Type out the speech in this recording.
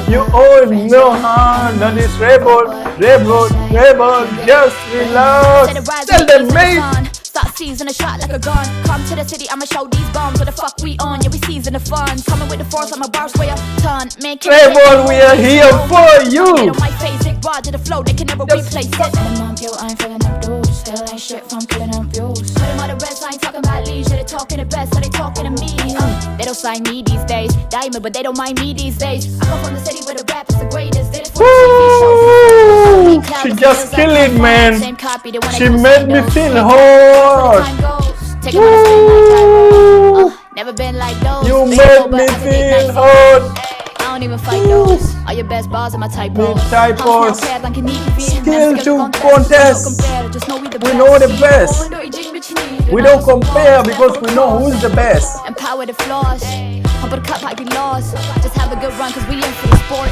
You own no harm, none is rebel, just relax. Tell them, mate. Start seizing a shot like a gun. Come to the city, I'ma show these bums what the fuck we on. Yeah, we season the fun. Coming with the force, I'm a bars way a ton. Man, Rebel, we are here for you. On my face, Rick Rod to the flow, they can never replace it. I ain't feeling them dudes. Still ain't shit from killing them views. Put them on the rest, I ain't talking about leisure. They talking the best, so they talking to me. They don't sign me these days. Diamond, but they don't mind me these days. I come from the city where the rap is the greatest. Did it for Woo! the TV shows. She just killing, man. She made me feel hot. Never been like those. You made me feel hot. I don't even fight those. All your best bars are my typos. Typos. Skill to contest. We know the best. We don't compare because we know who's the best. Empower the flaws. Humble the cup, I be lost. Just have a good run cause we in for the sport.